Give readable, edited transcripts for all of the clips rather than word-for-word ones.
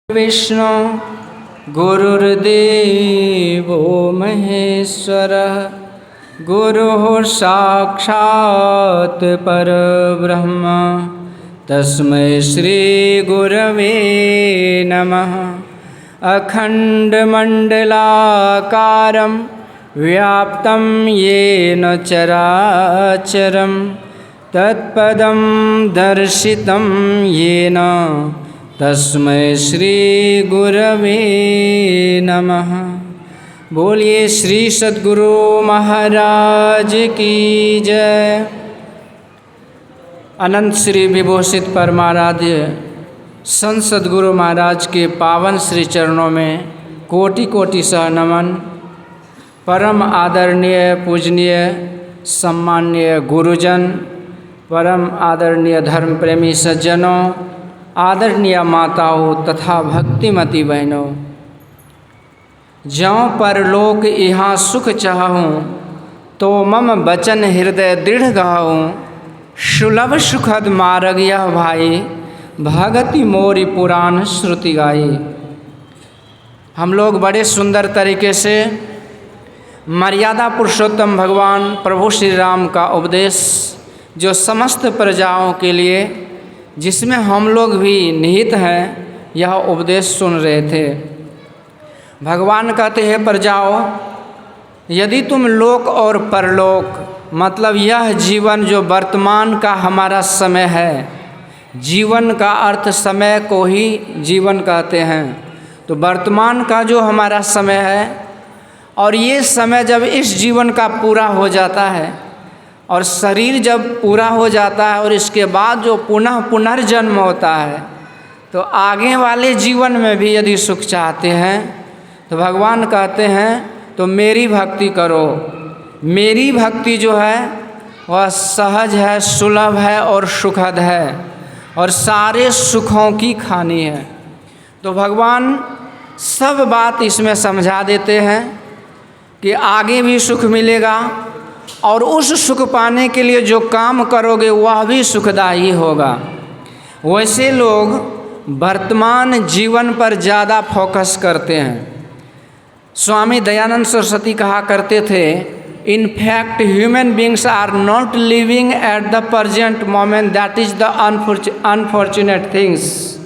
विष्णु गुरुर्देवो महेश्वरः गुरुः साक्षात् परब्रह्म तस्मै श्री गुरवे नमः। अखण्डमण्डलाकारं व्याप्तं येन चराचरं तत्पदं दर्शितं येन तस्मै श्री गुरवे नमः। बोलिए श्री सद्गुरु महाराज की जय। अनंत श्री विभूषित परमाराध्य संत सद्गुरु महाराज के पावन श्री चरणों में कोटि कोटि सह नमन। परम आदरणीय पूजनीय सम्माननीय गुरुजन, परम आदरणीय धर्म प्रेमी सज्जनों, आदरणीय माताओं तथा भक्तिमती बहनों, ज्यों परलोक यहाँ सुख चाहूँ तो मम बचन हृदय दृढ़ गाऊँ। सुलभ सुखद मार्ग यह भाई भगति मोरी पुराण श्रुति गाई। हम लोग बड़े सुंदर तरीके से मर्यादा पुरुषोत्तम भगवान प्रभु श्री राम का उपदेश जो समस्त प्रजाओं के लिए, जिसमें हम लोग भी निहित हैं, यह उपदेश सुन रहे थे। भगवान कहते हैं, प्रजाओं, यदि तुम लोक और परलोक, मतलब यह जीवन जो वर्तमान का हमारा समय है, जीवन का अर्थ समय को ही जीवन कहते हैं, तो वर्तमान का जो हमारा समय है, और ये समय जब इस जीवन का पूरा हो जाता है और शरीर जब पूरा हो जाता है और इसके बाद जो पुनर्जन्म होता है, तो आगे वाले जीवन में भी यदि सुख चाहते हैं तो भगवान कहते हैं तो मेरी भक्ति करो। मेरी भक्ति जो है वह सहज है, सुलभ है और सुखद है और सारे सुखों की खानी है। तो भगवान सब बात इसमें समझा देते हैं कि आगे भी सुख मिलेगा और उस सुख पाने के लिए जो काम करोगे वह भी सुखदायी होगा। वैसे लोग वर्तमान जीवन पर ज़्यादा फोकस करते हैं। स्वामी दयानंद सरस्वती कहा करते थे, in fact human beings are not living at the present moment, that is the unfortunate things.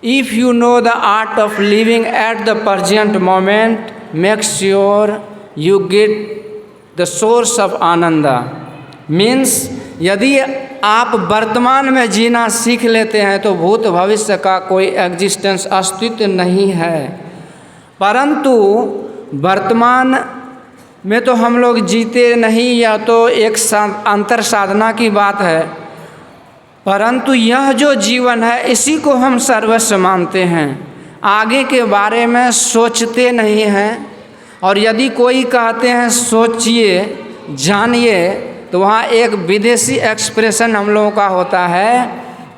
If you know the art of living at the present moment, make sure you get the source of आनंद। Means यदि आप वर्तमान में जीना सीख लेते हैं तो भूत भविष्य का कोई एग्जिस्टेंस, अस्तित्व नहीं है। परंतु वर्तमान में तो हम लोग जीते नहीं, या तो एक अंतर साधना की बात है, परंतु यह जो जीवन है इसी को हम सर्वस्व मानते हैं, आगे के बारे में सोचते नहीं हैं। और यदि कोई कहते हैं सोचिए जानिए, तो वहाँ एक विदेशी एक्सप्रेशन हम लोगों का होता है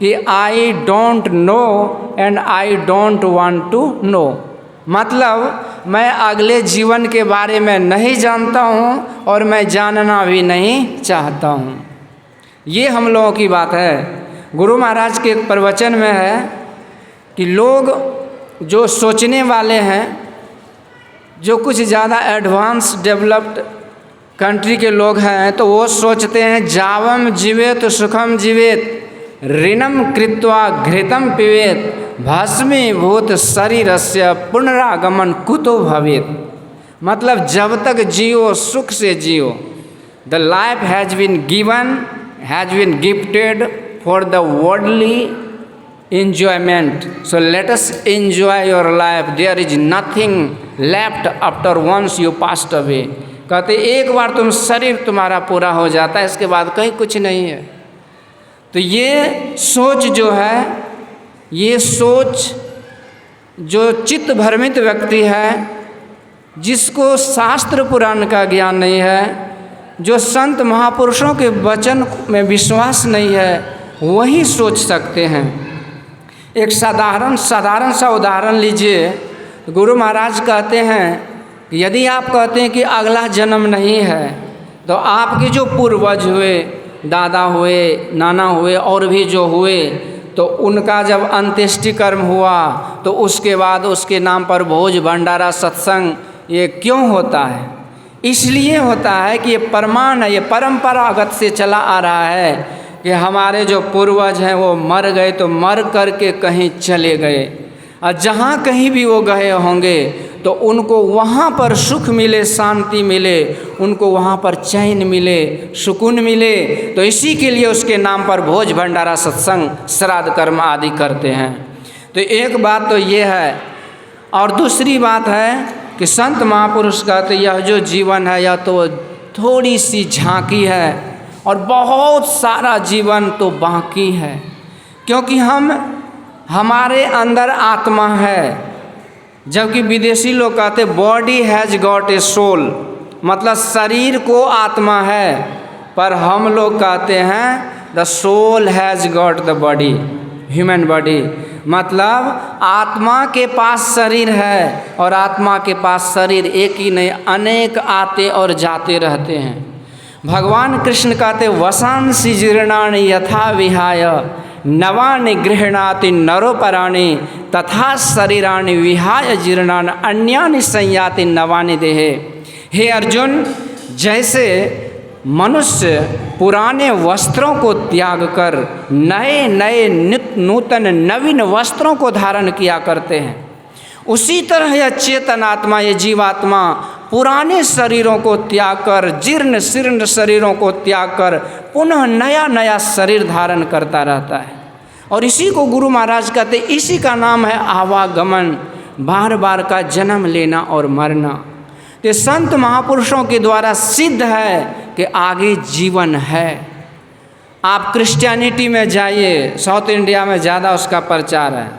कि I don't know and I don't want to know. मतलब मैं अगले जीवन के बारे में नहीं जानता हूँ और मैं जानना भी नहीं चाहता हूँ। ये हम लोगों की बात है। गुरु महाराज के एक प्रवचन में है कि लोग जो सोचने वाले हैं, जो कुछ ज़्यादा एडवांस डेवलप्ड कंट्री के लोग हैं, तो वो सोचते हैं जावम जीवेत सुखम जीवेत ऋणम कृत्वा घृतम पिबेत भस्मीभूत शरीरस्य पुनरागमन कुतो भवेत। मतलब जब तक जियो सुख से जियो। The life has been gifted for the worldly enjoyment, so let us enjoy your life, there is nothing left after once you passed away। कहते एक बार तुम शरीर तुम्हारा पूरा हो जाता है, इसके बाद कहीं कुछ नहीं है। तो ये सोच जो है, ये सोच जो चित्त भ्रमित व्यक्ति है, जिसको शास्त्र पुराण का ज्ञान नहीं है, जो संत महापुरुषों के वचन में विश्वास नहीं है, वही सोच सकते हैं। एक साधारण सा उदाहरण लीजिए। गुरु महाराज कहते हैं कि यदि आप कहते हैं कि अगला जन्म नहीं है, तो आपके जो पूर्वज हुए, दादा हुए, नाना हुए और भी जो हुए, तो उनका जब अंत्येष्टि कर्म हुआ तो उसके बाद उसके नाम पर भोज भंडारा सत्संग ये क्यों होता है? इसलिए होता है कि ये प्रमाण है, ये परंपरागत से चला आ रहा है कि हमारे जो पूर्वज हैं वो मर गए तो मर करके कहीं चले गए, और जहाँ कहीं भी वो गए होंगे तो उनको वहाँ पर सुख मिले, शांति मिले, उनको वहाँ पर चैन मिले, सुकून मिले। तो इसी के लिए उसके नाम पर भोज भंडारा सत्संग श्राद्ध कर्म आदि करते हैं। तो एक बात तो ये है, और दूसरी बात है कि संत महापुरुष का तो यह जो जीवन है यह तो थोड़ी सी झांकी है और बहुत सारा जीवन तो बाकी है, क्योंकि हमारे अंदर आत्मा है। जबकि विदेशी लोग कहते body has got a soul, मतलब शरीर को आत्मा है, पर हम लोग कहते हैं the soul has got the body, human body, मतलब आत्मा के पास शरीर है और आत्मा के पास शरीर एक ही नहीं, अनेक आते और जाते रहते हैं। भगवान कृष्ण कहते वसांसि जीर्णानि यथा विहाय नवानि गृह्णाति नरोपराणि तथा शरीराणि विहाय जीर्णानि अन्यानि संयाति नवानि देहे। हे अर्जुन, जैसे मनुष्य पुराने वस्त्रों को त्याग कर नए नए नूतन नवीन वस्त्रों को धारण किया करते हैं, उसी तरह यह चेतन आत्मा, ये जीवात्मा पुराने शरीरों को त्याग कर, जीर्ण शीर्ण शरीरों को त्याग कर पुनः नया नया शरीर धारण करता रहता है। और इसी को गुरु महाराज कहते, इसी का नाम है आवागमन, बार बार का जन्म लेना और मरना। तो संत महापुरुषों के द्वारा सिद्ध है कि आगे जीवन है। आप क्रिश्चियनिटी में जाइए, साउथ इंडिया में ज़्यादा उसका प्रचार है,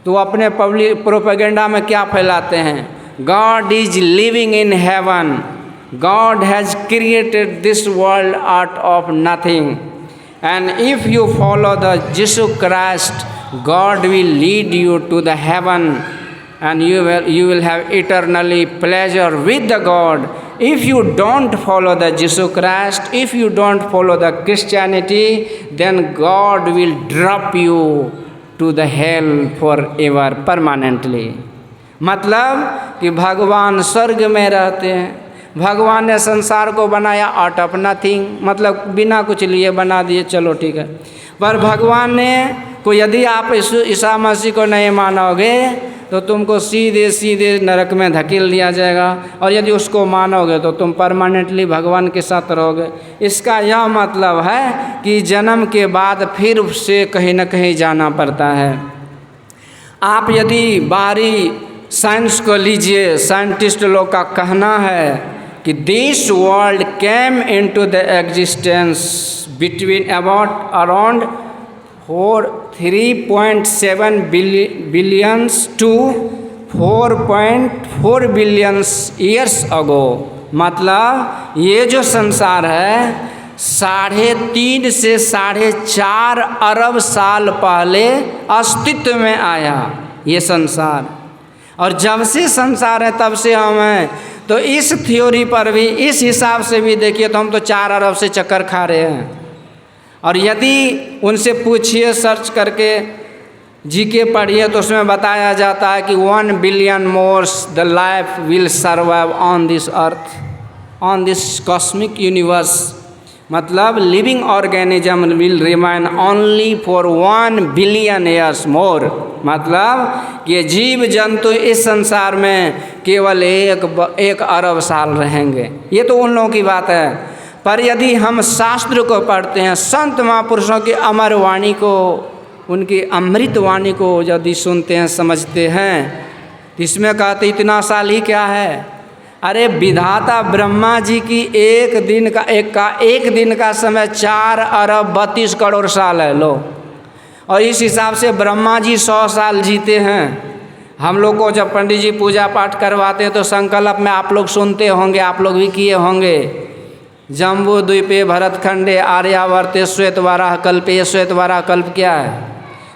तो अपने पब्लिक प्रोपेगेंडा में क्या फैलाते हैं? God is living in heaven, God has created this world out of nothing, and if you follow the Jesus Christ God will lead you to the heaven and you will have eternally pleasure with the God. If you don't follow the Jesus Christ, if you don't follow the Christianity, then God will drop you to the hell forever, permanently. मतलब कि भगवान स्वर्ग में रहते हैं, भगवान ने संसार को बनाया आउट ऑफ नथिंग, मतलब बिना कुछ लिए बना दिए, चलो ठीक है। पर भगवान ने को यदि आप ईसा मसीह को नहीं मानोगे तो तुमको सीधे सीधे नरक में धकेल दिया जाएगा, और यदि उसको मानोगे तो तुम परमानेंटली भगवान के साथ रहोगे। इसका यह मतलब है कि जन्म के बाद फिर से कहीं न कहीं जाना पड़ता है। आप यदि बाहरी साइंस को लीजिए, साइंटिस्ट लोग का कहना है कि this world came into the existence between around 3.7 billions to 4.4 billions years ago, मतलब ये जो संसार है 3.5 से 4.5 अरब साल पहले अस्तित्व में आया ये संसार, और जब से संसार है तब से हम हैं। तो इस थ्योरी पर भी, इस हिसाब से भी देखिए तो हम तो 4 अरब से चक्कर खा रहे हैं। और यदि उनसे पूछिए, सर्च करके जीके पढ़िए, तो उसमें बताया जाता है कि 1 billion more the life will survive on this earth, on this cosmic universe, मतलब living organism will remain only for 1 billion years more, मतलब कि जीव जंतु इस संसार में केवल 1 अरब साल रहेंगे। ये तो उन लोगों की बात है। पर यदि हम शास्त्र को पढ़ते हैं, संत महापुरुषों की अमर वाणी को, उनकी अमृत वाणी को यदि सुनते हैं, समझते हैं, तो इसमें कहते इतना साल ही क्या है। अरे विधाता ब्रह्मा जी की एक दिन का समय 4 अरब 32 करोड़ साल है लो, और इस हिसाब से ब्रह्मा जी 100 साल जीते हैं। हम लोग को जब पंडित जी पूजा पाठ करवाते हैं तो संकल्प में आप लोग सुनते होंगे, आप लोग भी किए होंगे, जम्बू द्वीपे भरतखंडे आर्यावर्ते श्वेतवाराह कल्प। ये श्वेतवाराह कल्प क्या है?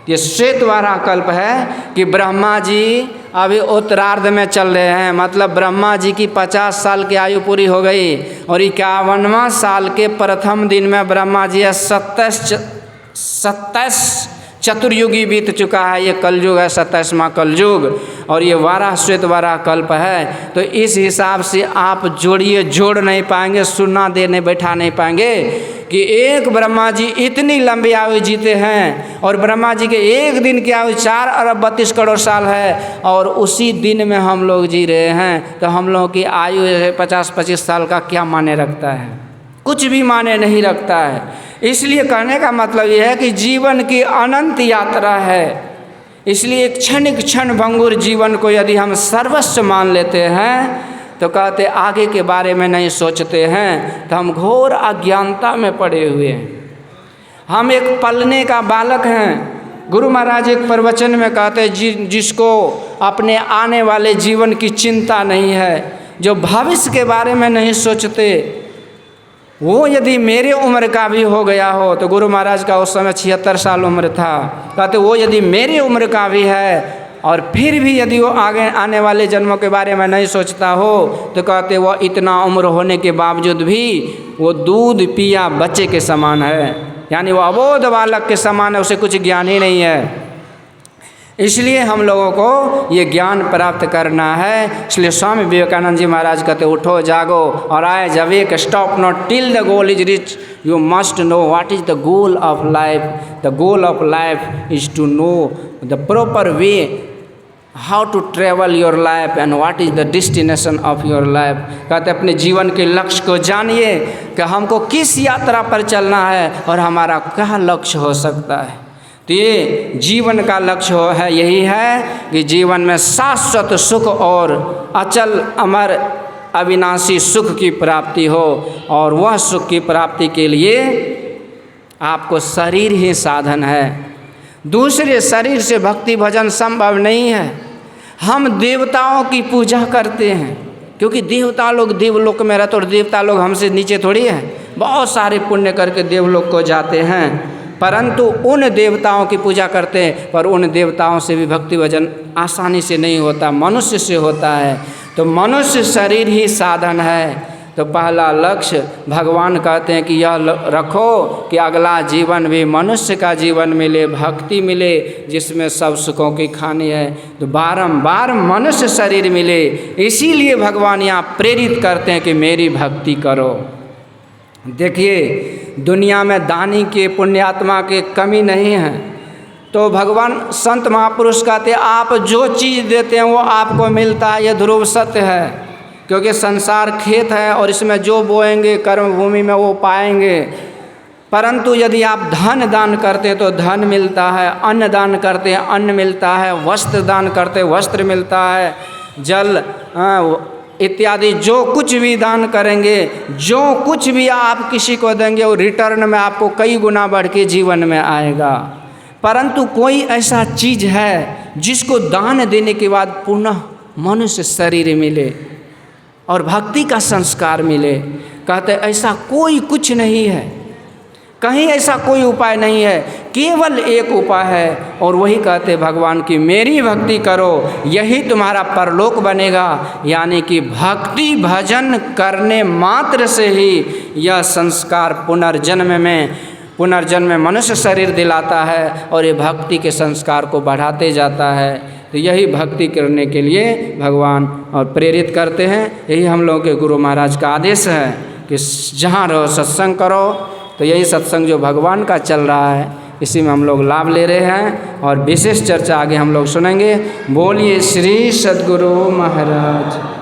ये श्वेतवाराह कल्प है कि ब्रह्मा जी अभी उत्तरार्ध में चल रहे हैं, मतलब ब्रह्मा जी की 50 साल की आयु पूरी हो गई, और 51वां साल के प्रथम दिन में ब्रह्मा जी 27 चतुर्युगी बीत चुका है, ये कलयुग है 27वां कलयुग, और ये वाराह श्वेत वाराह कल्प है। तो इस हिसाब से आप जोड़िए, जोड़ नहीं पाएंगे, सुनना देने बैठा नहीं पाएंगे कि एक ब्रह्मा जी इतनी लंबी आयु जीते हैं और ब्रह्मा जी के एक दिन की आयु 4 अरब 32 करोड़ साल है, और उसी दिन में हम लोग जी रहे हैं। तो हम लोगों की आयु 50-25 साल का क्या माने रखता है? कुछ भी माने नहीं रखता है। इसलिए कहने का मतलब यह है कि जीवन की अनंत यात्रा है। इसलिए क्षण क्षण भंगुर जीवन को यदि हम सर्वस्व मान लेते हैं तो कहते आगे के बारे में नहीं सोचते हैं, तो हम घोर अज्ञानता में पड़े हुए हैं। हम एक पलने का बालक हैं। गुरु महाराज एक प्रवचन में कहते जिसको अपने आने वाले जीवन की चिंता नहीं है, जो भविष्य के बारे में नहीं सोचते, वो यदि मेरे उम्र का भी हो गया हो, तो गुरु महाराज का उस समय 76 साल उम्र था, कहते वो यदि मेरे उम्र का भी है और फिर भी यदि वो आगे आने वाले जन्मों के बारे में नहीं सोचता हो, तो कहते वो इतना उम्र होने के बावजूद भी वो दूध पिया बच्चे के समान है, यानी वो अबोध बालक के समान है, उसे कुछ ज्ञान ही नहीं है। इसलिए हम लोगों को ये ज्ञान प्राप्त करना है। इसलिए स्वामी विवेकानंद जी महाराज कहते उठो जागो और आए awake, stop not till the goal is reach, you must know what is the goal of life. The goal of life is to know the proper way how to travel your life and what is the destination of your life. कहते अपने जीवन के लक्ष्य को जानिए कि हमको किस यात्रा पर चलना है और हमारा क्या लक्ष्य हो सकता है। तो ये जीवन का लक्ष्य है, यही है कि जीवन में शाश्वत सुख और अचल अमर अविनाशी सुख की प्राप्ति हो, और वह सुख की प्राप्ति के लिए आपको शरीर ही साधन है। दूसरे शरीर से भक्ति भजन संभव नहीं है। हम देवताओं की पूजा करते हैं क्योंकि देवता लोग देवलोक में रहते, और देवता लोग हमसे नीचे थोड़ी हैं। बहुत सारे पुण्य करके देवलोक को जाते हैं, परंतु उन देवताओं की पूजा करते हैं, पर उन देवताओं से भी भक्ति भजन आसानी से नहीं होता, मनुष्य से होता है। तो मनुष्य शरीर ही साधन है। तो पहला लक्ष्य भगवान कहते हैं कि यह रखो कि अगला जीवन भी मनुष्य का जीवन मिले, भक्ति मिले, जिसमें सब सुखों की खानी है। तो बारंबार मनुष्य शरीर मिले, इसीलिए भगवान यहाँ प्रेरित करते हैं कि मेरी भक्ति करो। देखिए दुनिया में दानी के पुण्यात्मा के कमी नहीं है। तो भगवान संत महापुरुष कहते आप जो चीज़ देते हैं वो आपको मिलता है, ये ध्रुव सत्य है। क्योंकि संसार खेत है और इसमें जो बोएंगे कर्म भूमि में वो पाएंगे। परंतु यदि आप धन दान करते हैं तो धन मिलता है, अन्न दान करते हैं अन्न मिलता है, वस्त्र दान करते हैं वस्त्र मिलता है, जल इत्यादि जो कुछ भी दान करेंगे, जो कुछ भी आप किसी को देंगे वो रिटर्न में आपको कई गुना बढ़ के जीवन में आएगा। परंतु कोई ऐसा चीज़ है जिसको दान देने के बाद पुनः मनुष्य शरीर मिले और भक्ति का संस्कार मिले। कहते ऐसा कोई कुछ नहीं है, कहीं ऐसा कोई उपाय नहीं है, केवल एक उपाय है, और वही कहते भगवान की मेरी भक्ति करो, यही तुम्हारा परलोक बनेगा। यानी कि भक्ति भजन करने मात्र से ही यह संस्कार पुनर्जन्म में मनुष्य शरीर दिलाता है और ये भक्ति के संस्कार को बढ़ाते जाता है। तो यही भक्ति करने के लिए भगवान और प्रेरित करते हैं। यही हम लोगों के गुरु महाराज का आदेश है कि जहाँ रहो सत्संग करो। तो यही सत्संग जो भगवान का चल रहा है, इसी में हम लोग लाभ ले रहे हैं, और विशेष चर्चा आगे हम लोग सुनेंगे। बोलिए श्री सद्गुरु महाराज।